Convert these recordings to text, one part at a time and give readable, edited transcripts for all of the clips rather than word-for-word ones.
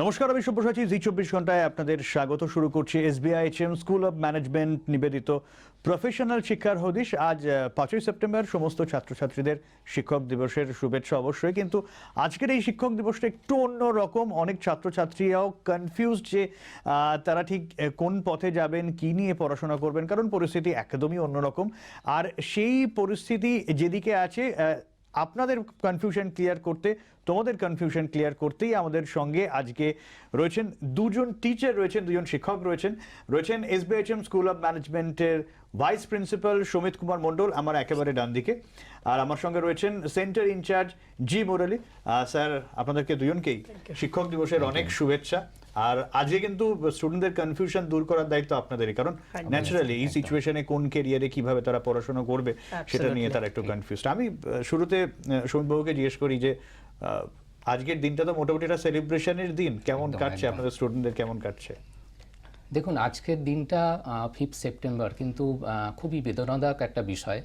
নমস্কার, আমি সব্যসাচী। জি 24 ঘন্টায় আপনাদের স্বাগত। শুরু করছি SBIHM স্কুল অব ম্যানেজমেন্ট নিবেদিত প্রফেশনাল শিক্ষার হদিশ। আজ 5ই সেপ্টেম্বর, সমস্ত ছাত্রছাত্রীদের শিক্ষক দিবসের শুভেচ্ছা অবশ্যই। কিন্তু আজকের এই শিক্ষক দিবসটা একটু অন্য রকম। অনেক ছাত্রছাত্রীরাও কনফিউজড যে তারা ঠিক কোন পথে যাবেন, কি নিয়ে পড়াশোনা করবেন, কারণ পরিস্থিতি একদমই অন্যরকম। আর সেই পরিস্থিতি যেদিকে আছে, আপনাদের কনফিউশন ক্লিয়ার করতে, তোমাদের কনফিউশন ক্লিয়ার করতেই আমাদের সঙ্গে আজকে রয়েছেন দুজন টিচার, রয়েছেন দুজন শিক্ষক, রয়েছেন SBIHM স্কুল অব ম্যানেজমেন্টের ভাইস প্রিন্সিপাল সুমিত কুমার মণ্ডল আমার একেবারে ডান দিকে, আর আমার সঙ্গে রয়েছেন সেন্টার ইনচার্জ জি মুরলী। স্যার, আপনাদেরকে দুজনকেই শিক্ষক দিবসের অনেক শুভেচ্ছা। আর আজকে কিন্তু স্টুডেন্টদের কনফিউশন দূর করার দায়িত্ব আপনাদেরই, কারণ ন্যাচারালি এই সিচুয়েশনে কোন কেরিয়ারে কিভাবে তারা পড়াশোনা করবে সেটা নিয়ে তারা একটু কনফিউজড। আমি শুরুতে সুমিত বাবুকে জিজ্ঞেস করি যে আজকের দিনটা তো মোটামুটি একটা সেলিব্রেশনের দিন, কেমন কাটছে আপনাদের স্টুডেন্টদের, কেমন কাটছে? দেখুন, আজকের দিনটা 5 সেপ্টেম্বর কিন্তু খুবই বেদনাদায়ক একটা বিষয়,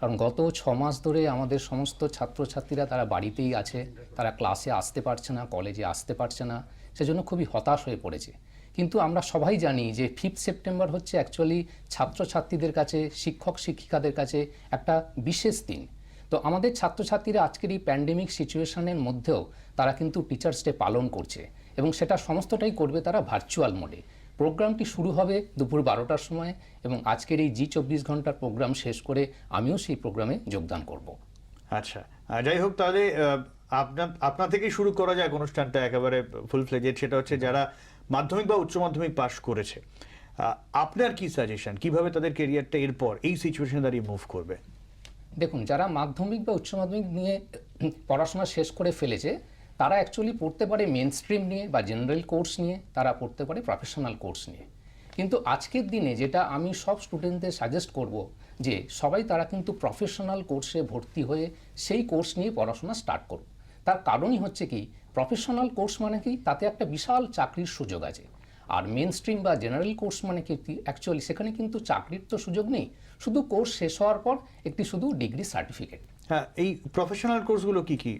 কারণ গত 6 মাস ধরে আমাদের সমস্ত ছাত্রছাত্রীরা তারা বাড়িতেই আছে, তারা ক্লাসে আসতে পারছে না, কলেজে আসতে পারছে না, সেজন্য খুবই হতাশ হয়ে পড়েছে। কিন্তু আমরা সবাই জানি যে 5 সেপ্টেম্বর হচ্ছে অ্যাকচুয়ালি ছাত্রছাত্রীদের কাছে, শিক্ষক শিক্ষিকাদের কাছে একটা বিশেষ দিন। তো আমাদের ছাত্রছাত্রীরা আজকের এই প্যান্ডেমিক সিচুয়েশনের মধ্যেও তারা কিন্তু টিচার্স ডে পালন করছে, এবং সেটা সমস্তটাই করবে তারা ভার্চুয়াল মোডে। প্রোগ্রামটি শুরু হবে দুপুর 12টার সময়, এবং আজকের এই জি 24 ঘন্টার প্রোগ্রাম শেষ করে আমিও সেই প্রোগ্রামে যোগদান করব। আচ্ছা, যাই হোক, তাহলে আপনার থেকেই শুরু করা যাক অনুষ্ঠানটা একেবারে ফুল ফ্লেজেড। সেটা হচ্ছে যারা মাধ্যমিক বা উচ্চ মাধ্যমিক পাশ করেছে, আপনার কি সাজেশন, কিভাবে তাদের কেরিয়ারটা এরপর এই সিচুয়েশনে দাঁড়িয়ে মুভ করবে? দেখুন, যারা মাধ্যমিক বা উচ্চ মাধ্যমিক নিয়ে পড়াশোনা শেষ করে ফেলেছে, তারা অ্যাকচুয়ালি পড়তে পারে মেন স্ট্রিম নিয়ে বা জেনারেল কোর্স নিয়ে, তারা পড়তে পারে প্রফেশনাল কোর্স নিয়ে। কিন্তু আজকের দিনে যেটা আমি সব স্টুডেন্টদের সাজেস্ট করব, যে সবাই তারা কিন্তু প্রফেশনাল কোর্সে ভর্তি হয়ে সেই কোর্স নিয়ে পড়াশোনা স্টার্ট করুক। তার কারণই হচ্ছে কি, প্রফেশনাল কোর্স মানে কি, তাতে একটা বিশাল চাকরির সুযোগ আছে। আর মেন স্ট্রিম বা জেনারেল কোর্স মানে কি, অ্যাকচুয়ালি সেখানে কিন্তু চাকরির তো সুযোগ নেই, শুধু কোর্স শেষ হওয়ার পর একটি শুধু ডিগ্রি সার্টিফিকেট। হ্যাঁ, এই প্রফেশনাল কোর্সগুলো কি কি?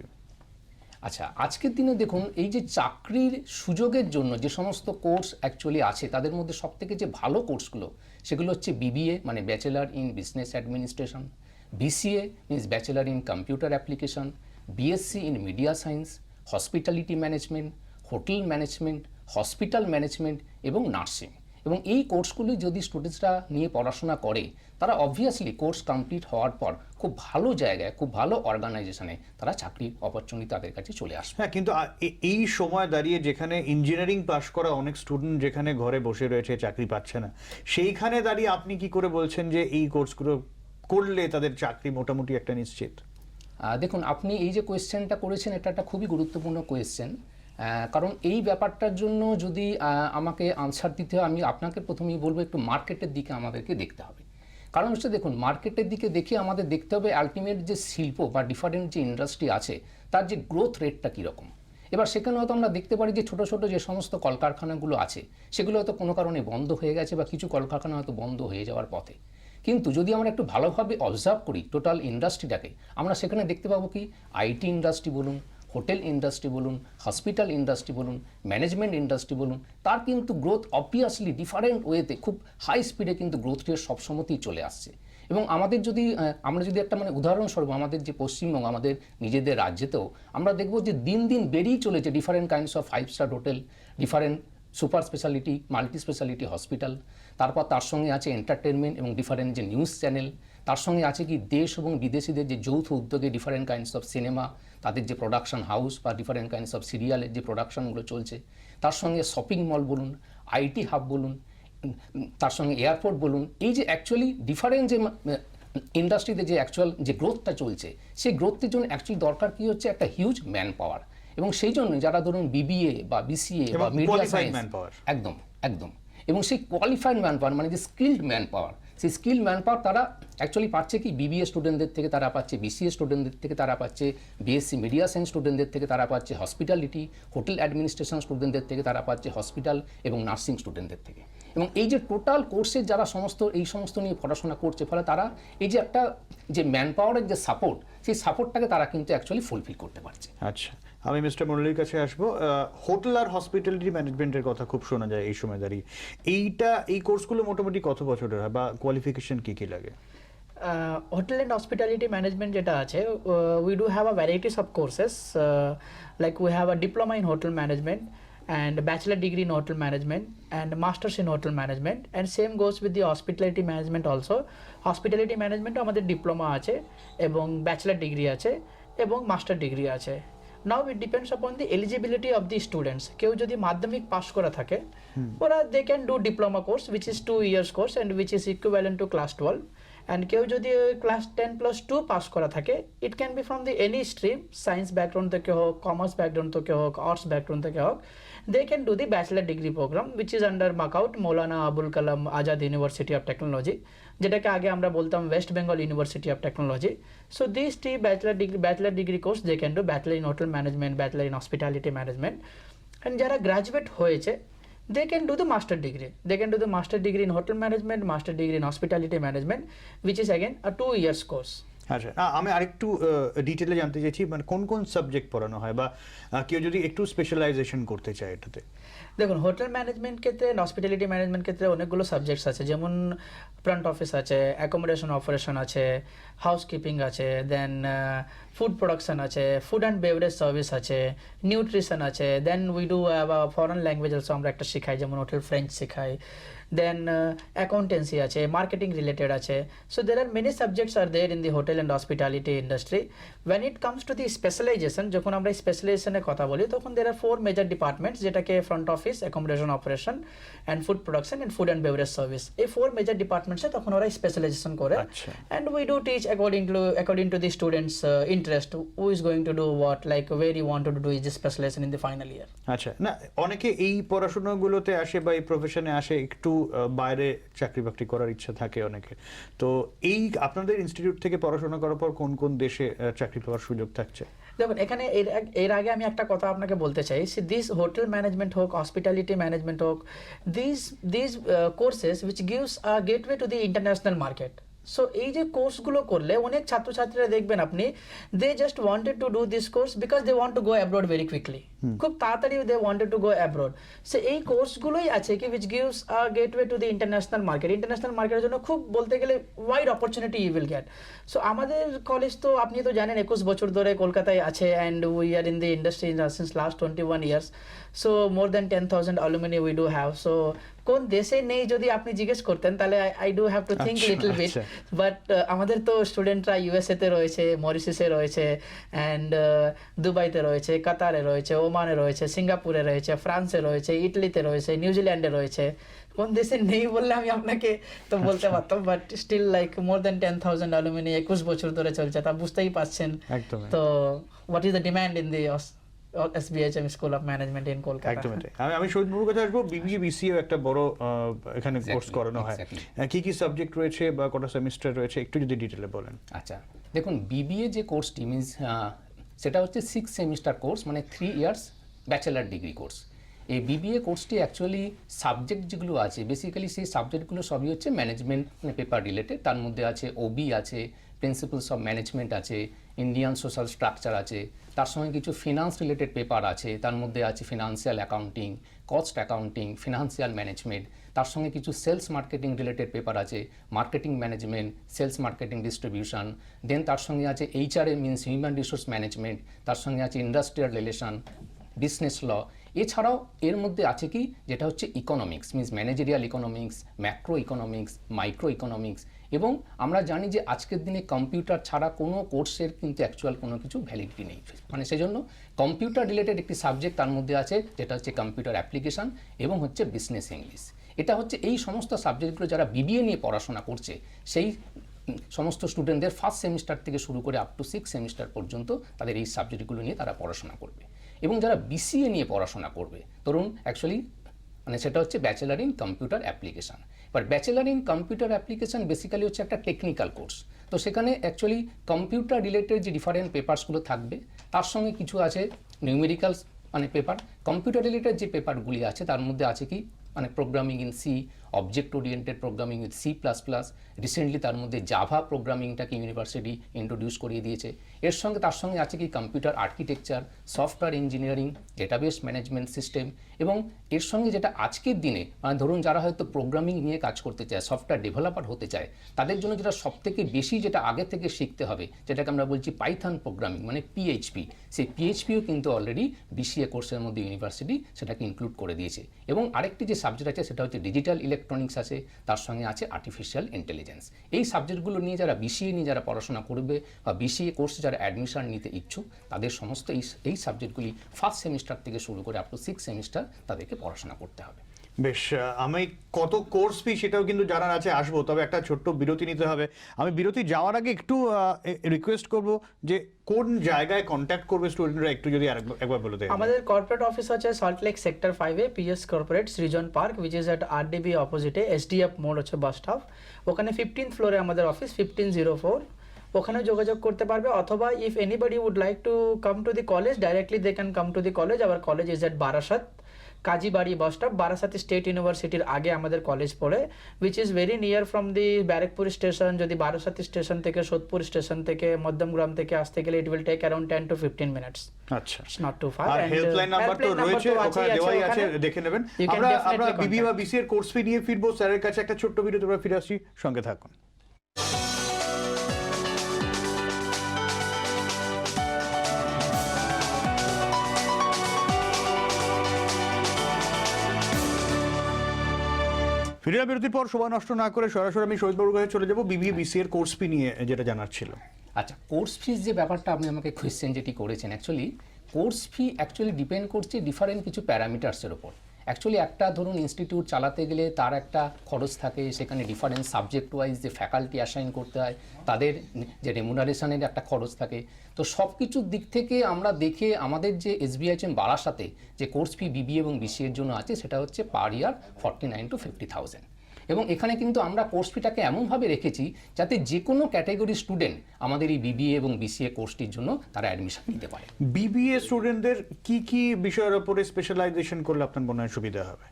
আচ্ছা, আজকের দিনে দেখুন, এই যে চাকরির সুযোগের জন্য যে সমস্ত কোর্স অ্যাকচুয়ালি আছে, তাদের মধ্যে সবথেকে যে ভালো কোর্সগুলো, সেগুলো হচ্ছে BBA মানে bachelor in business administration, BCA means bachelor in computer application, BSc in media science, hospitality management, hotel management, hospital management এবং নার্সিং। এবং এই কোর্সগুলি যদি স্টুডেন্টসরা নিয়ে পড়াশোনা করে, তারা অবভিয়াসলি কোর্স কমপ্লিট হওয়ার পর খুব ভালো জায়গায়, খুব ভালো অর্গানাইজেশনে তারা চাকরির অপরচুনিটি তাদের কাছে চলে আসবে। হ্যাঁ, কিন্তু এই সময় দাঁড়িয়ে যেখানে ইঞ্জিনিয়ারিং পাশ করা অনেক স্টুডেন্ট যেখানে ঘরে বসে রয়েছে, চাকরি পাচ্ছে না, সেইখানে দাঁড়িয়ে আপনি কি করে বলছেন যে এই কোর্সগুলো করলে তাদের চাকরি মোটামুটি একটা নিশ্চিত? দেখুন, আপনি এই যে কোয়েশ্চেনটা করেছেন, এটা একটা খুবই গুরুত্বপূর্ণ কোয়েশ্চেন। কারণ এই ব্যাপারটার জন্য যদি আমাকে আনসার দিতে হয়, আমি আপনাকে প্রথমেই বলবো একটু মার্কেটের দিকে আমাদেরকে দেখতে হবে। কারণ হচ্ছে, দেখুন, মার্কেটের দিকে দেখে আমাদের দেখতে হবে আলটিমেট যে শিল্প বা ডিফারেন্ট যে ইন্ডাস্ট্রি আছে, তার যে গ্রোথ রেটটা কীরকম। এবার সেখানে হয়তো আমরা দেখতে পারি যে ছোটো ছোটো যে সমস্ত কলকারখানাগুলো আছে, সেগুলো হয়তো কোনো কারণে বন্ধ হয়ে গেছে, বা কিছু কলকারখানা হয়তো বন্ধ হয়ে যাওয়ার পথে। কিন্তু যদি আমরা একটু ভালোভাবে অবজার্ভ করি টোটাল ইন্ডাস্ট্রিটাকে, আমরা সেখানে দেখতে পাবো কি, আইটি ইন্ডাস্ট্রি বলুন, হোটেল ইন্ডাস্ট্রি বলুন, হসপিটাল ইন্ডাস্ট্রি বলুন, ম্যানেজমেন্ট ইন্ডাস্ট্রি বলুন, তার কিন্তু গ্রোথ অবভিয়াসলি ডিফারেন্ট ওয়েতে, খুব হাই স্পিডে কিন্তু গ্রোথ রেট সবসময়তেই চলে আসছে। এবং আমাদের যদি আমরা যদি একটা উদাহরণস্বরূপ আমাদের যে পশ্চিমবঙ্গ, আমাদের নিজেদের রাজ্যেতেও আমরা দেখবো যে দিন দিন বেড়েই চলেছে different kinds of five star hotel, different super speciality, multi speciality hospital, তারপর তার সঙ্গে আছে এন্টারটেনমেন্ট এবং ডিফারেন্ট যে নিউজ চ্যানেল, তার সঙ্গে আছে কি দেশ এবং বিদেশিদের যে যৌথ উদ্যোগে ডিফারেন্ট কাইন্ডস অফ সিনেমা, তাদের যে প্রোডাকশন হাউস বা ডিফারেন্ট কাইন্ডস অফ সিরিয়ালের যে প্রোডাকশনগুলো চলছে, তার সঙ্গে শপিং মল বলুন, আইটি হাব বলুন, তার সঙ্গে এয়ারপোর্ট বলুন। এই যে অ্যাকচুয়ালি ডিফারেন্ট যে ইন্ডাস্ট্রিতে যে অ্যাকচুয়াল যে গ্রোথটা চলছে, সেই গ্রোথের জন্য অ্যাকচুয়ালি দরকার কি হচ্ছে, একটা হিউজ ম্যান পাওয়ার। এবং সেই জন্য যারা ধরুন BBA বা BCA বা মিডিয়া সায়েন্স, একদম একদম, এবং সেই কোয়ালিফাইড ম্যান পাওয়ার মানে যে স্কিল্ড ম্যান পাওয়ার, সেই স্কিল ম্যান পাওয়ার তারা অ্যাকচুয়ালি পাচ্ছে কি, BBA স্টুডেন্টদের থেকে তারা পাচ্ছে, BCA স্টুডেন্টদের থেকে তারা পাচ্ছে, BSc মিডিয়া সায়েন্স স্টুডেন্টদের থেকে তারা পাচ্ছে, হসপিটালিটি হোটেল অ্যাডমিনিস্ট্রেশন স্টুডেন্টদের থেকে তারা পাচ্ছে, হসপিটাল এবং নার্সিং স্টুডেন্টদের থেকে। এবং এই যে টোটাল কোর্সের যারা এই সমস্ত নিয়ে পড়াশোনা করছে, ফলে তারা এই যে একটা যে ম্যান পাওয়ারের যে সাপোর্ট, সেই সাপোর্টটাকে তারা কিন্তু অ্যাকচুয়ালি ফুলফিল করতে পারছে। আচ্ছা, আমি মিস্টার মুরলির কাছে আসবো। হোটেল আর হসপিটালিটি ম্যানেজমেন্টের কথা খুব শোনা যায় এই সময় দাঁড়িয়ে। এই কোর্সগুলো মোটামুটি কত বছরের হয় বা কোয়ালিফিকেশন কি কি লাগে? Hotel and hospitality management যেটা আছে, we do have a varieties of courses, like we have a diploma in hotel management and bachelor degree in hotel management and masters in hotel management, and same goes with the hospitality management also. Hospitality management আমাদের diploma আছে এবং bachelor degree আছে এবং master degree আছে। নাও it depends upon the eligibility of the students. কেউ যদি Madhyamik pass করা থাকে, ওরা they can do diploma course which is 2 years course and which is equivalent to class 12। And কেউ যদি ক্লাস 10+2 পাস করা থাকে, it can be from the any stream, science background থেকে হোক, কমার্স ব্যাকগ্রাউন্ড থেকে হোক, আর্টস ব্যাকগ্রাউন্ড থেকে হোক, they can do the bachelor degree program which is under Makout Maulana Abul Kalam Azad University of Technology, যেটাকে আগে আমরা বলতাম West Bengal University of Technology. So this three bachelor degree course they can do, bachelor in hotel management, bachelor in hospitality management. And যারা graduate হয়েছে, they can do the master degree. They can do the master degree in hotel management, master degree in hospitality management, which is again a 2 years course. আচ্ছা, আমি আরেকটু ডিটেলে জানতে চাইছি, মানে কোন কোন সাবজেক্ট পড়ানো হয় বা কেউ যদি একটু স্পেশালাইজেশন করতে চায় এটাতে? দেখুন, হোটেল ম্যানেজমেন্ট ক্ষেত্রে, হসপিটালিটি ম্যানেজমেন্ট ক্ষেত্রে অনেকগুলো সাবজেক্টস আছে, যেমন ফ্রন্ট অফিস আছে, অ্যাকোমোডেশন অপারেশন আছে, হাউসকিপিং আছে, দেন ফুড প্রোডাকশন আছে, ফুড অ্যান্ড বেভারেজ সার্ভিস আছে, নিউট্রিশন আছে, then we do foreign language also আমরা একটা শেখাই, যেমন হোটেল ফ্রেঞ্চ শেখাই, দেন অ্যাকাউন্টেন্সি আছে, মার্কেটিং রিলেটেড আছে। So there are many subjects are there in the hotel and hospitality industry. When it comes to the specialisation, যখন আমরা স্পেশালাইজেশনের কথা বলি, তখন দের আর 4 মেজর ডিপার্টমেন্টস, যেটাকে front office, accommodation operation, and food production, and food and beverage service. এই 4 major ডিপার্টমেন্টসে তখন ওরা specialisation করে। And we do teach according to the students' interest, who is going to do what, like where you want to do is specialization in the final year. আচ্ছা, না অনেকে এই পড়াশোনাগুলোতে আসে বা এই প্রফেশনে আসে একটু বাইরে চাকরি বাকরি করার ইচ্ছা থাকে অনেকের। তো এই আপনাদের ইনস্টিটিউট থেকে পড়াশোনা করার পর কোন কোন দেশে চাকরি পাওয়ার সুযোগ থাকছে? দেখুন, এখানে এর আগে আমি একটা কথা আপনাকে বলতে চাই, দিস হোটেল ম্যানেজমেন্ট হোক, হসপিটালিটি ম্যানেজমেন্ট হোক, this courses which gives a gateway to the international market. So এই যে কোর্সগুলো করলে অনেক ছাত্রছাত্রীরা দেখবেন আপনি, they just wanted to do this course because they want to go abroad very quickly. খুব তাড়াতাড়ি they wanted to go abroad. So এই কোর্সগুলোই আছে কি which gives a gateway to the international market. International মার্কেটের জন্য খুব বলতে গেলে wide opportunity you will get. So আমাদের কলেজ তো আপনি তো জানেন 21 বছর ধরে কলকাতায় আছে, and we are in the industry since last 21 years. So more than 10,000 alumni we do have. So কোন দেশে নেই যদি আপনি জিজ্ঞেস করতেন, তাহলে I do have to think little bit. But আমাদের তো স্টুডেন্টরা ইউএসএতে রয়েছে, মরিশাসে রয়েছে, অ্যান্ড দুবাইতে রয়েছে, কাতারে রয়েছে, ওমানে রয়েছে, সিঙ্গাপুরে রয়েছে, ফ্রান্সে রয়েছে, ইটালিতে রয়েছে, নিউজিল্যান্ডে রয়েছে। কোন দেশে নেই বললে আমি আপনাকে তো বলতে পারতাম, but still like more than 10,000 alumni 21 বছর ধরে চলছে, তা বুঝতেই পারছেন। তো what is the demand in the SBHM school of management in Kolkata? একদমই তাই। আমি শহীদ বাবুর কাছে আসবো। বিবিএ বিসিএ একটা বড় এখানে কোর্স করানো হয়, কি কি সাবজেক্ট রয়েছে বা কটা সেমিস্টার রয়েছে একটু যদি ডিটেলে বলেন। আচ্ছা, দেখুন, বিবিএ যে কোর্সটি মিনস সেটা হচ্ছে 6 সেমিস্টার কোর্স, মানে 3 years ব্যাচেলার ডিগ্রি কোর্স। এই বিবিএ কোর্সটি অ্যাকচুয়ালি সাবজেক্ট যেগুলো আছে, বেসিক্যালি সেই সাবজেক্টগুলো সবই হচ্ছে ম্যানেজমেন্ট পেপার রিলেটেড। তার মধ্যে আছে ওবি আছে, প্রিন্সিপালস অফ ম্যানেজমেন্ট আছে, ইন্ডিয়ান সোশ্যাল স্ট্রাকচার আছে, তার সঙ্গে কিছু ফিনান্স রিলেটেড পেপার আছে, তার মধ্যে আছে financial accounting, cost accounting, financial management, তার সঙ্গে কিছু সেলস মার্কেটিং রিলেটেড পেপার আছে, marketing management, sales marketing distribution, then তার সঙ্গে আছে HRA means human resource management, তার সঙ্গে আছে ইন্ডাস্ট্রিয়াল রিলেশন, বিজনেস ল। এছাড়াও এর মধ্যে আছে কি, যেটা হচ্ছে economics means managerial economics, macro economics, micro economics. এবং আমরা জানি যে আজকের দিনে কম্পিউটার ছাড়া কোনো কোর্সের কিন্তু অ্যাকচুয়াল কোনো কিছু ভ্যালিডিটি নেই, মানে সেজন্য কম্পিউটার রিলেটেড একটি সাবজেক্ট তার মধ্যে আছে, যেটা হচ্ছে কম্পিউটার অ্যাপ্লিকেশন এবং হচ্ছে বিজনেস ইংলিশ। এটা হচ্ছে এই সমস্ত সাবজেক্টগুলো যারা বিবিএ নিয়ে পড়াশোনা করছে, সেই সমস্ত স্টুডেন্টদের ফার্স্ট সেমিস্টার থেকে শুরু করে আপ টু 6 সেমিস্টার পর্যন্ত তাদের এই সাবজেক্টগুলো নিয়ে তারা পড়াশোনা করবে। এবং যারা বিসিএ নিয়ে পড়াশোনা করবে, ধরুন অ্যাকচুয়ালি মানে সেটা হচ্ছে ব্যাচেলার ইন কম্পিউটার অ্যাপ্লিকেশন। এবার bachelor in computer application basically হচ্ছে একটা টেকনিক্যাল কোর্স। তো সেখানে অ্যাকচুয়ালি কম্পিউটার রিলেটেড যে ডিফারেন্ট পেপারসগুলো থাকবে, তার সঙ্গে কিছু আছে নিউমেরিক্যালস মানে পেপার। কম্পিউটার রিলেটেড যে পেপারগুলি আছে তার মধ্যে আছে কি, মানে programming in C, object oriented programming with C++। Recently তার মধ্যে জাভা প্রোগ্রামিংটাকে ইউনিভার্সিটি ইন্ট্রোডিউস করিয়ে দিয়েছে। এর সঙ্গে তার সঙ্গে আছে কি computer architecture, software engineering, database management system, এবং এর সঙ্গে যেটা আজকের দিনে মানে ধরুন যারা হয়তো প্রোগ্রামিং নিয়ে কাজ করতে চায়, সফটওয়্যার ডেভেলপার হতে চায়, তাদের জন্য যেটা সবথেকে বেশি যেটা আগে থেকে শিখতে হবে, যেটাকে আমরা বলছি পাইথন প্রোগ্রামিং মানে পিএইচপি, সেই পিএইচপিও কিন্তু অলরেডি বিসিএ কোর্সের মধ্যে ইউনিভার্সিটি সেটাকে ইনক্লুড করে দিয়েছে। এবং আরেকটি যে সাবজেক্ট আছে সেটা হচ্ছে ডিজিটাল ইলেকট্রনিক্স আছে, তার সঙ্গে আছে আর্টিফিশিয়াল ইন্টেলিজেন্স। এই সাবজেক্টগুলো নিয়ে যারা বিসিএ নিয়ে যারা পড়াশোনা করবে বা বিসিএ কোর্সে যারা অ্যাডমিশন নিতে ইচ্ছুক, তাদের সমস্ত এই সাবজেক্টগুলি ফার্স্ট সেমিস্টার থেকে শুরু করে আপ টু 6 সেমিস্টার তাদেরকে পড়াশোনা করতে হবে। বেশ, আমি কত কোর্স ফি সেটাও কিন্তু জানার আছে, আসবো, তবে একটা ছোট্ট বিরতি নিতে হবে। আমি বিরতি যাওয়ার আগে একটু রিকোয়েস্ট করব যে কোন জায়গায় কন্ট্যাক্ট করবে স্টুডেন্টরা, একটু যদি একবার বলে দেন। আমাদের কর্পোরেট অফিস আছে salt lake sector 5 A, PS corporate Srijan park, which is at RDB অপোজিটে, এসডিএফ মোড় হচ্ছে বাস স্টপ, ওখানে 15th ফ্লোরে আমাদের অফিস, 1504, ওখানে যোগাযোগ করতে পারবে। অথবা if anybody would like to come to the college directly, they can come to the college. Our college is at Barasat, Kazibari bus stop, Barasat state ইউনিভার্সিটির আগে আমাদের কলেজ পড়ে, which is very near from the Barrackpore station. যদি বারাসাত স্টেশন থেকে, Sodepur station থেকে, মধ্যমগ্রাম থেকে আসতে গেলে it will take around 10 to 15 minutes. আচ্ছা, ইটস নট টু ফার। আর হেল্পলাইন নাম্বার তো রয়েছে, ওখানে দেওয়াই আছে, দেখে নেবেন। You can আমরা definitely বিবি বা contact. বিসি এর কোর্স ফি নিয়ে ফিরবো স্যারের কাছে। একটা ছোট্ট বিরতি, আমরা ফিরে আসছি, সঙ্গে থাকুন। ফিরে বিরতির পর সময় নষ্ট না করে সরাসরি আমি শহীদবাবুর কাছে চলে যাবো বিবি বিসি এর কোর্স ফি নিয়ে যেটা জানার ছিল। আচ্ছা, কোর্স ফিস যে ব্যাপারটা আপনি আমাকে কোয়েশ্চেন যেটি করেছেন, actually course fee actually depend করছে ডিফারেন্ট কিছু প্যারামিটার্সের ওপর। অ্যাকচুয়ালি একটা ধরুন ইনস্টিটিউট চালাতে গেলে তার একটা খরচ থাকে, সেখানে ডিফারেন্ট সাবজেক্ট ওয়াইজ যে ফ্যাকাল্টি অ্যাসাইন করতে হয়, তাদের যে রেমুনারেশনের একটা খরচ থাকে। তো সব কিছুর দিক থেকে আমরা দেখে আমাদের যে এসবিআইএচএম বারাসাতে যে কোর্স ফি বিবিএ এবং বিসিএর জন্য আছে, সেটা হচ্ছে পার ইয়ার 49 to 50,000। এবং এখানে কিন্তু আমরা কোর্স ফিটাকে এমনভাবে রেখেছি যাতে যে কোনো ক্যাটাগরি স্টুডেন্ট আমাদের এই বিবিএ এবং বিসিএ কোর্সটির জন্য তারা অ্যাডমিশন নিতে পারে। বিবিএ স্টুডেন্টদের কি কি বিষয়ের উপরে স্পেশালাইজেশন করলে আপনার মনে হয় সুবিধা হবে?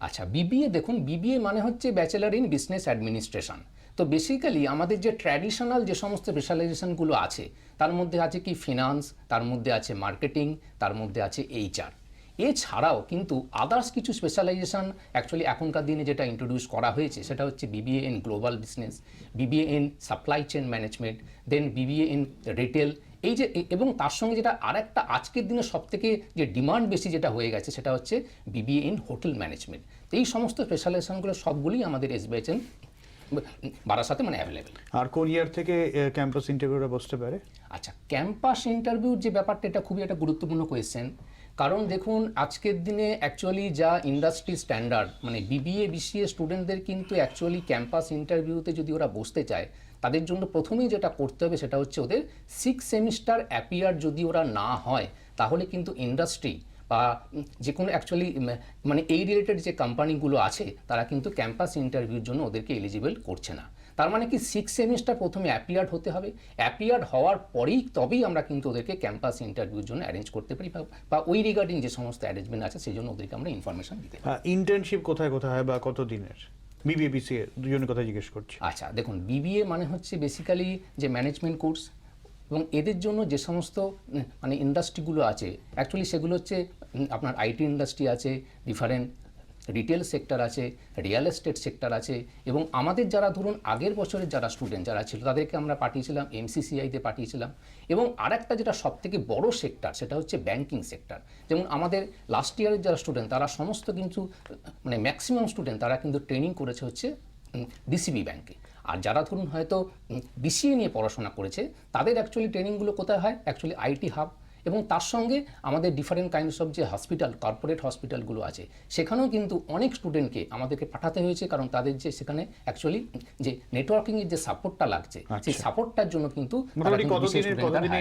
আচ্ছা, বিবিএ দেখুন, বিবিএ মানে হচ্ছে ব্যাচেলার ইন বিজনেস অ্যাডমিনিস্ট্রেশন। তো বেসিক্যালি আমাদের যে ট্র্যাডিশনাল যে সমস্ত স্পেশালাইজেশনগুলো আছে, তার মধ্যে আছে কি ফিনান্স, তার মধ্যে আছে মার্কেটিং, তার মধ্যে আছে এইচআর। এছাড়াও কিন্তু আদার্স কিছু স্পেশালাইজেশন অ্যাকচুয়ালি এখনকার দিনে যেটা ইন্ট্রোডিউস করা হয়েছে, সেটা হচ্ছে BBA in global business, BBA in supply chain management, then BBA in retail. এই যে এবং তার সঙ্গে যেটা আরেকটা আজকের দিনে সবথেকে যে ডিমান্ড বেশি যেটা হয়ে গেছে, সেটা হচ্ছে বিবিএ ইন হোটেল ম্যানেজমেন্ট। তো এই সমস্ত স্পেশালাইজেশনগুলো সবগুলোই আমাদের এসবিআইএচএম বারাসাতে মানে অ্যাভেলেবেল। আর কোন ইয়ার থেকে ক্যাম্পাস ইন্টারভিউটা বসতে পারে? আচ্ছা, ক্যাম্পাস ইন্টারভিউর যে ব্যাপারটা, এটা খুবই একটা গুরুত্বপূর্ণ কোয়েশ্চেন। কারণ দেখুন, আজকের দিনে অ্যাকচুয়ালি যা ইন্ডাস্ট্রি স্ট্যান্ডার্ড, মানে বিবিএ বিসিএ স্টুডেন্টদের কিন্তু অ্যাকচুয়ালি ক্যাম্পাস ইন্টারভিউতে যদি ওরা বসতে চায়, তাদের জন্য প্রথমেই যেটা করতে হবে সেটা হচ্ছে ওদের 6 সেমিস্টার অ্যাপিয়ার যদি ওরা না হয়, তাহলে কিন্তু ইন্ডাস্ট্রি বা যে কোনো অ্যাকচুয়ালি মানে এই রিলেটেড যে কোম্পানিগুলো আছে, তারা কিন্তু ক্যাম্পাস ইন্টারভিউর জন্য ওদেরকে এলিজিবল করছে না। তার মানে কি 6 সেমিস্টার প্রথমে অ্যাপিয়ার্ড হতে হবে, অ্যাপিয়ার্ড হওয়ার পরেই তবেই আমরা কিন্তু ওদেরকে ক্যাম্পাস ইন্টারভিউর জন্য অ্যারেঞ্জ করতে পারি, বা ওই রিগার্ডিং যে সমস্ত অ্যারেঞ্জমেন্ট আছে সেই জন্য ওদেরকে আমরা ইনফরমেশন দিতে পারি। ইন্টার্নশিপ কোথায় কোথায় হয় বা কত দিনের? বিবিএ বিসিএ দুজনের কথা জিজ্ঞেস করছি। আচ্ছা, দেখুন, বিবিএ মানে হচ্ছে বেসিক্যালি যে ম্যানেজমেন্ট কোর্স, এবং এদের জন্য যে সমস্ত মানে ইন্ডাস্ট্রিগুলো আছে, অ্যাকচুয়ালি সেগুলো হচ্ছে আপনার আইটি ইন্ডাস্ট্রি আছে, ডিফারেন্ট রিটেল সেক্টর আছে, রিয়েল এস্টেট সেক্টর আছে। এবং আমাদের যারা ধরুন আগের বছরের যারা স্টুডেন্ট যারা ছিল, তাদেরকে আমরা পাঠিয়েছিলাম এমসিসিআইতে পাঠিয়েছিলাম। এবং আরেকটা যেটা সবথেকে বড় সেক্টর, সেটা হচ্ছে ব্যাংকিং সেক্টর। যেমন আমাদের লাস্ট ইয়ারের যারা স্টুডেন্ট, তারা সমস্ত কিন্তু মানে ম্যাক্সিমাম স্টুডেন্ট তারা কিন্তু ট্রেনিং করেছে হচ্ছে ডিসিবি ব্যাংকে। আর যারা ধরুন হয়তো বিসিএ নিয়ে পড়াশোনা করেছে, তাদের অ্যাকচুয়ালি ট্রেনিংগুলো কোথায় হয়? Actually IT hub. এবং তার সঙ্গে আমাদের ডিফারেন্ট কাইন্ডস অফ যে হসপিটাল, কর্পোরেট হসপিটালগুলো আছে, সেখানেও কিন্তু অনেক স্টুডেন্টকে আমাদেরকে পাঠাতে হয়েছে, কারণ তাদের যে সেখানে অ্যাকচুয়ালি যে নেটওয়ার্কিংয়ের যে সাপোর্টটা লাগছে, সেই সাপোর্টটার জন্য কিন্তু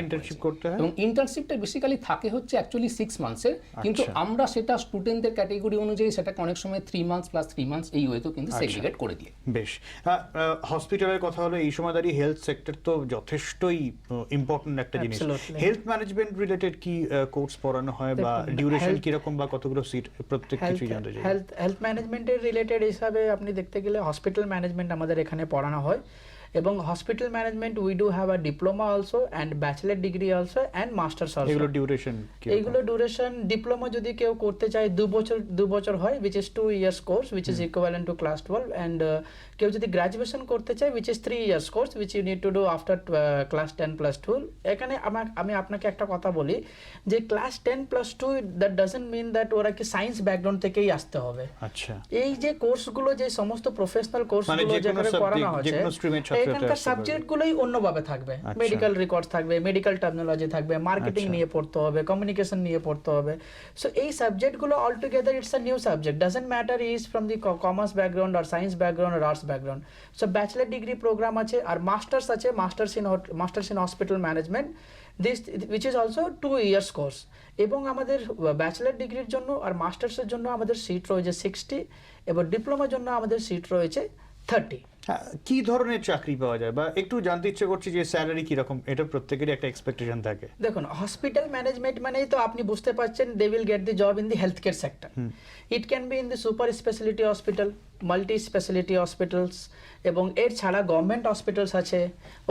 ইন্টার্নশিপ করতে হয়। এবং ইন্টার্নশিপটা বেসিক্যালি থাকে হচ্ছে অ্যাকচুয়ালি 6 মান্থসের, কিন্তু আমরা সেটা স্টুডেন্টদের ক্যাটেগরি অনুযায়ী সেটাকে অনেক সময় 3 মান্থস প্লাস 3 মান্থস এই ওয়েতেও কিন্তু সেগ্রিগেট করে দিয়ে। বেশ, হসপিটালের কথা হলো, এই সময় দাঁড়িয়ে হেলথ সেক্টর তো যথেষ্টই ইম্পর্টেন্ট একটা জিনিস। হেলথ ম্যানেজমেন্ট রিলেটেড কি কোর্স পড়ানো হয় বা ডিউরেশন কি রকম বা কতগুলো সিট, প্রত্যেক কিছু জানতে চাই। হেলথ ম্যানেজমেন্টের রিলেটেড হিসাবে আপনি দেখতে গেলে হসপিটাল ম্যানেজমেন্ট আমাদের এখানে পড়ানো হয়। এবং hospital management we do have a diploma also and bachelor degree also and masters also. এগুলো ডিউরেশন এইগুলো ডিউরেশন ডিপ্লোমা যদি কেউ করতে চায় 2 বছর হয়, which is 2 years course, which is equivalent to class 12, and কেউ যদি গ্রাজুয়েশন করতে চায় which is 3 years course, which you need to do after class 10 plus 2। এখানে আমি আপনাকে একটা কথা বলি যে class 10 plus 2 that doesn't mean that ওরা কি সায়েন্স ব্যাকগ্রাউন্ড থেকেই আসতে হবে। আচ্ছা, এই যে কোর্সগুলো, যে সমস্ত প্রফেশনাল কোর্সগুলো যেখানে করানো হচ্ছে, এখানকার সাবজেক্টগুলোই অন্যভাবে থাকবে। মেডিকেল রেকর্ডস থাকবে, মেডিকেল টার্মিনোলজি থাকবে, মার্কেটিং নিয়ে পড়তে হবে, কমিউনিকেশন নিয়ে পড়তে হবে। সো এই সাবজেক্টগুলো all together it's a new subject, doesn't matter is from the commerce background আর সায়েন্স ব্যাকগ্রাউন্ড আর arts background. So bachelor degree program আছে, আর মাস্টার্স আছে, masters in hospital management, this which is also 2 years কোর্স। এবং আমাদের bachelor ডিগ্রির জন্য আর মাস্টার্সের জন্য আমাদের সিট রয়েছে 60, এবং ডিপ্লোমার জন্য আমাদের সিট রয়েছে 30। কি ধরনের চাকরি পাওয়া যায়, বা একটু জানতে ইচ্ছে করছি যে স্যালারি কি রকম, এটা প্রত্যেকেরই একটা এক্সপেকটেশন থাকে। দেখুন, হসপিটাল ম্যানেজমেন্ট মানেই তো আপনি বুঝতে পারছেন they will get the job in the health care sector. It can be in the super speciality hospital, multi speciality hospitals, এবং এর ছাড়া গভর্নমেন্ট হসপিটালস আছে,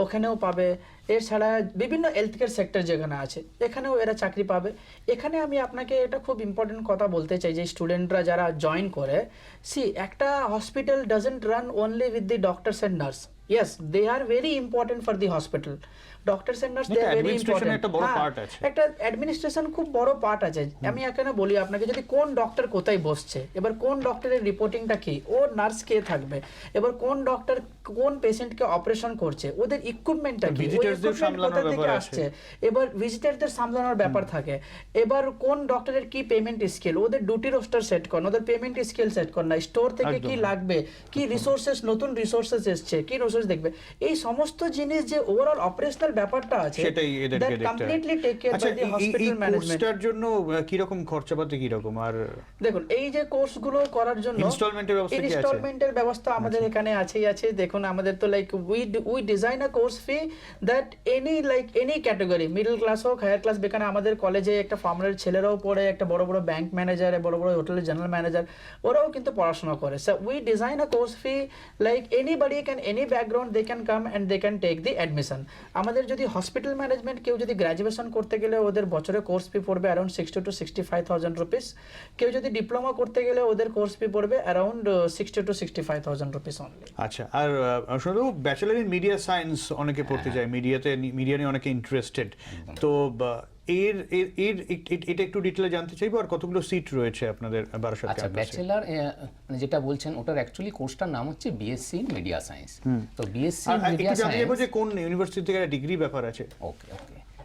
ওখানেও পাবে। এর ছাড়া বিভিন্ন হেলথ কেয়ার সেক্টর যেখানে আছে, এখানেও এরা চাকরি পাবে। এখানে আমি আপনাকে এটা খুব ইম্পর্টেন্ট কথা বলতে চাই যে স্টুডেন্টরা যারা জয়েন করে, একটা hospital doesn't run only with the doctors and nurse. Yes, they are very important for the hospital. Doctors and nurses, they are very important. একটা বড় পার্ট আছে, একটা অ্যাডমিনিস্ট্রেশন খুব বড় পার্ট আছে। আমি এখানে বলি আপনাকে, যদি কোন ডক্টর কোথায় বসছে, এবার কোন ডক্টরের রিপোর্টিংটা কি, ও নার্স কে থাকবে, এবার কোন ডক্টর কোন পেশেন্টকে অপারেশন করছে, ওদের ইকুইপমেন্টটা কি, ভিজিটারদের সামলানোর ব্যাপার আসছে, এবার ভিজিটারদের সামলানোর ব্যাপার থাকে, এবার কোন ডক্টরের কি পেমেন্ট স্কেল, ওদের ডিউটি রোস্টার সেট করেন, ওদের পেমেন্ট স্কেল সেট করেন, স্টোর থেকে কি লাগবে, কি রিসোর্সেস, নতুন রিসোর্সেস এসছে, কি রিসোর্স দেখবে, এই সমস্ত জিনিস যে ওভারঅল অপারেশনাল ব্যাপারটা আছে, সেটাই এদেরকে দেখতে completely take care by the hospital management. কোর্সটার জন্য কি রকম খরচাপাতি কি রকম? আর দেখুন, এই যে কোর্সগুলো করার জন্য ইনস্টলমেন্টের ব্যবস্থা কি আছে? ইনস্টলমেন্টের ব্যবস্থা আমাদের এখানে আছে। দেখুন, আমাদের তো like we design a course fee that any category, middle class হোক, হায়ার ক্লাস, বেকার আমাদের কলেজে একটা ফার্মারের ছেলেরাও পড়ে, একটা বড় বড় ব্যাংক ম্যানেজার, বড় বড় হোটেলের জেনারেল ম্যানেজার, ওরাও কিন্তু পড়াশোনা করে। So we design a course fee like anybody can, any background they can come and they can take the admission. আমাদের যদি হসপিটাল ম্যানেজমেন্ট কেউ যদি গ্র্যাজুয়েশন করতে গেলে ওদের বছরে কোর্স ফি পড়বে অ্যারাউন্ড 60 to 65,000 রুপিস। কেউ যদি ডিপ্লোমা করতে গেলে ওদের কোর্স ফি পড়বে অ্যারাউন্ড 60 to 65,000 রুপিস অনলি। আচ্ছা, আর শুধু ব্যাচেলার ইন মিডিয়া সায়েন্স অনেকে পড়তে চায়, মিডিয়া নিয়ে অনেকে ইন্টারেস্টেড, তো এটা একটু ডিটেইলে জানতে চাইবো। আর কতগুলো সিট রয়েছে আপনাদের বারাসাত ক্যাম্পাসে? আচ্ছা, ব্যাচেলার মানে যেটা বলছেন, ওটার অ্যাকচুয়ালি কোর্সটার নাম হচ্ছে বিএসসি ইন মিডিয়া সায়েন্স। তো বিএসসি ইন মিডিয়া একটু জানতে চাইবো সায়েন্স, যে কোন ইউনিভার্সিটি থেকে ডিগ্রি ব্যাপার আছে? ওকে।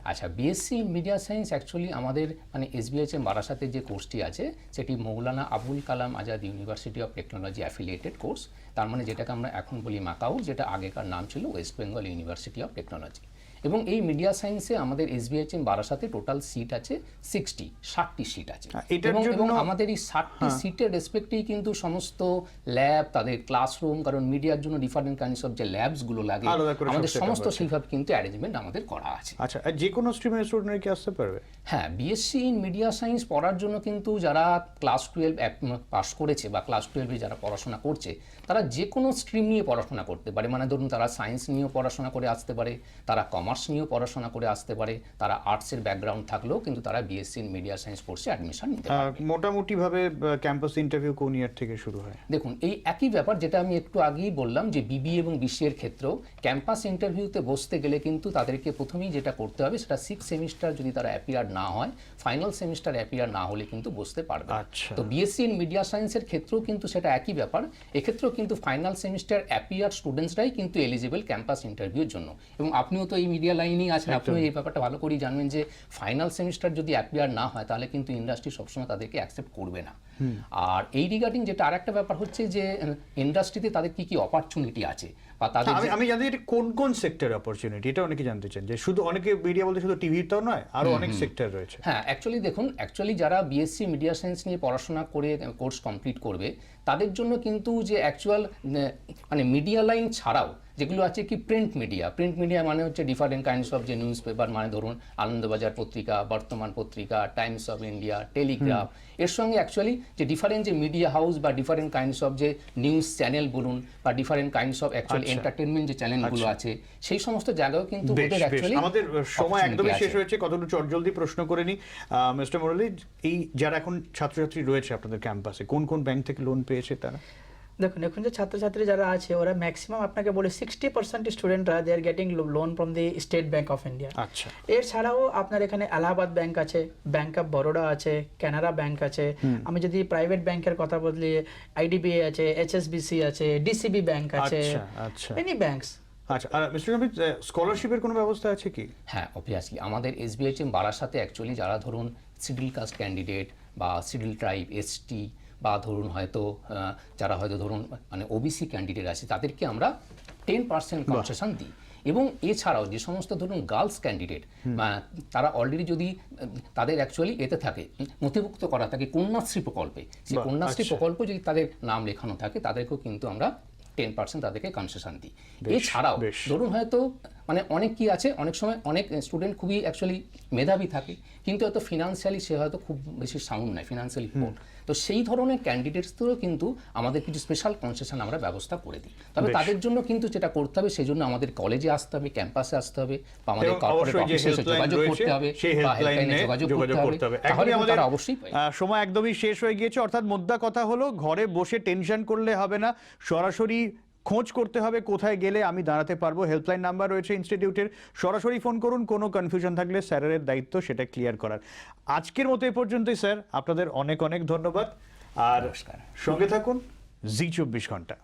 আচ্ছা, BSc in media science actually আমাদের মানে এসবিএইচএম বারাসাতের যে কোর্সটি আছে, সেটি Maulana Abul Kalam Azad university of technology affiliated course. তার মানে যেটাকে আমরা এখন বলি মাকাউ, যেটা আগেকার নাম ছিল West Bengal University of technology. এবং এই মিডিয়া সায়েন্সে আমাদের এসবিএইচএম বারাসাতে টোটাল সিট আছে 60টি সিট আছে। এবং আমাদের এই 60টি সিটের রেসপেক্টেই কিন্তু সমস্ত ল্যাব, তাদের ক্লাসরুম, কারণ মিডিয়ার জন্য ডিফারেন্ট কাইন্ডস অফ যে ল্যাবসগুলো লাগে, আমাদের সমস্ত সেইভাবে কিন্তু অ্যারেঞ্জমেন্ট আমাদের করা আছে। আচ্ছা, আর যে কোনো স্ট্রিমের স্টুডেন্ট কি আসতে পারবে? হ্যাঁ, বিএসসি ইন মিডিয়া সায়েন্স পড়ার জন্য কিন্তু যারা ক্লাস 12 পাস করেছে বা ক্লাস 12-এ যারা পড়াশোনা করছে, তারা যে কোনো স্ট্রিম নিয়ে পড়াশোনা করতে পারে। মানে ধরুন, তারা সায়েন্স নিয়েও পড়াশোনা করে আসতে পারে, তারা কমার্স নিয়েও পড়াশোনা করে আসতে পারে, তারা আর্টসের ব্যাকগ্রাউন্ড থাকলেও কিন্তু তারা বিএসসি ইন মিডিয়া সায়েন্স কোর্সে অ্যাডমিশন নিতে পারে। মোটামুটি ভাবে ক্যাম্পাস ইন্টারভিউ কোন ইয়ার থেকে শুরু হয়? দেখুন, এই একই ব্যাপার যেটা আমি একটু আগেই বললাম, যে বিবিএ এবং বিসিএ এর ক্ষেত্রেও ক্যাম্পাস ইন্টারভিউতে বসতে গেলে কিন্তু তাদেরকে প্রথমেই যেটা করতে হবে, সেটা 6 সেমিস্টার যদি তারা অ্যাপিয়ার না হয়, ফাইনাল সেমিস্টার অ্যাপিয়ার না হলে কিন্তু বসতে পারবে। তো বিএসসি ইন মিডিয়া সায়েন্সের ক্ষেত্রেও কিন্তু সেটা একই ব্যাপার। এক্ষেত্রেও কিন্তু ফাইনাল সেমিস্টার অ্যাপিয়ার স্টুডেন্টসরাই কিন্তু এলিজিবল ক্যাম্পাস ইন্টারভিউর জন্য। এবং আপনিও তো এই মিডিয়া লাইনেই আছেন, আপনিও এই ব্যাপারটা ভালো করেই জানবেন যে ফাইনাল সেমিস্টার যদি অ্যাপিয়ার না হয়, তাহলে কিন্তু ইন্ডাস্ট্রি সবসময় তাদেরকে অ্যাকসেপ্ট করবে না। আর এই রিগার্ডিং যেটা আরেকটা ব্যাপার হচ্ছে যে ইন্ডাস্ট্রিতে তাদের কি কি অপরচুনিটি আছে, বা তাদের আমি জানতে চাই কোন কোন সেক্টর অপরচুনিটি, এটা অনেকে জানতে চান, যে শুধু অনেকে মিডিয়া বলতে শুধু টিভি তো নয়, আরো অনেক সেক্টর রয়েছে। হ্যাঁ, অ্যাকচুয়ালি দেখুন, যারা বিএসসি মিডিয়া সায়েন্স নিয়ে পড়াশোনা করে কোর্স কমপ্লিট করবে, তাদের জন্য কিন্তু যে অ্যাকচুয়াল মানে মিডিয়া লাইন ছাড়াও যেগুলো আছে কি প্রিন্ট মিডিয়া মানে হচ্ছে ডিফারেন্ট কাইন্ডস অফ যে নিউজ পেপার, মানে ধরুন আনন্দবাজার পত্রিকা, বর্তমান পত্রিকা, টাইমস অফ ইন্ডিয়া, টেলিগ্রাফ, এর সঙ্গে অ্যাকচুয়ালি যে ডিফারেন্ট যে মিডিয়া হাউস বা ডিফারেন্ট কাইন্ডস অফ যে নিউজ চ্যানেল বলুন বা different kinds of actually entertainment যে চ্যানেলগুলো আছে, সেই সমস্ত জায়গায়ও কিন্তু বেশ, ওদের বেশ। অ্যাকচুয়ালি আমাদের সময় একদমই শেষ হয়েছে, কতটুকু চটজলদি প্রশ্ন করে নি মিস্টার মুরালি, এই যারা এখন ছাত্রছাত্রী রয়েছে আপনাদের ক্যাম্পাসে, কোন কোন ব্যাংক থেকে লোন পেয়েছে তারা? দেখুন, এখন যে ছাত্রছাত্রী যারা আছে ওরা ম্যাক্সিমাম আপনাকে বলে 60% স্টুডেন্টরা they are getting loan from the State Bank of India. আচ্ছা, এছাড়াও আপনার এখানে এলাহাবাদ ব্যাংক আছে, ব্যাংক অফ বরোডা আছে, কানাড়া ব্যাংক আছে। আমি যদি প্রাইভেট ব্যাংকের কথা বলি, আইডিবিআই আছে, এইচএসবিসি আছে, ডিসিবি ব্যাংক আছে, আচ্ছা, আচ্ছা, মেনি ব্যাংকস। আচ্ছা। আর মিস্টার অমিত, স্কলারশিপের কোনো ব্যবস্থা আছে কি? হ্যাঁ, অবভিয়াসলি আমাদের এসবিআইএম বারাসাতে অ্যাকচুয়ালি যারা ধরুন শিডিউল কাস্ট ক্যান্ডিডেট বা শিডিউল ট্রাইব, এসটি, বা ধরুন হয়তো যারা হয়তো ধরুন মানে ওবিসি ক্যান্ডিডেট আছে, তাদেরকে আমরা 10% কনসেশন দিই। এবং এছাড়াও যে সমস্ত ধরুন গার্লস ক্যান্ডিডেট, তারা অলরেডি যদি তাদের অ্যাকচুয়ালি এতে থাকে, নথিভুক্ত করা থাকে কন্যাশ্রী প্রকল্পে, সেই কন্যাশ্রী প্রকল্প যদি তাদের নাম লেখানো থাকে, তাদেরকেও কিন্তু আমরা 10% তাদেরকে কনসেশন দিই। এছাড়াও ধরুন হয়তো মানে অনেক কি আছে, অনেক সময় অনেক স্টুডেন্ট খুবই অ্যাকচুয়ালি মেধাবী থাকে, কিন্তু হয়তো ফিনান্সিয়ালি সে হয়তো খুব বেশি সাউন্ড নয়, ফিনান্সিয়ালি পোর, তো সেই ধরনের ক্যান্ডিডেটসদেরও কিন্তু আমাদের কিছু স্পেশাল কনসেশন আমরা ব্যবস্থা করে দিই। তবে তাদের জন্য কিন্তু যেটা করতে হবে, সেই জন্য আমাদের কলেজে আসতে হবে, ক্যাম্পাসে আসতে হবে, বা আমাদের কর্পোরেট অফিসে যোগাযোগ করতে হবে, বা হেল্পলাইনে যোগাযোগ করতে হবে, তাহলে তারা অবশ্যই পায়। সময় একদমই শেষ হয়ে গিয়েছে, অর্থাৎ মোদ্দা কথা হলো ঘরে বসে টেনশন করলে হবে না, সরাসরি খোঁজ করতে হবে কোথায় গেলে আমি দাঁড়াতে পারবো। হেল্পলাইন নাম্বার রয়েছে ইনস্টিটিউটের, সরাসরি ফোন করুন, কোনো কনফিউশন থাকলে স্যারের দায়িত্ব সেটা ক্লিয়ার করার। আজকের মতো এ পর্যন্তই স্যার, আপনাদের অনেক অনেক ধন্যবাদ, আর সঙ্গে থাকুন জি 24 ঘন্টা।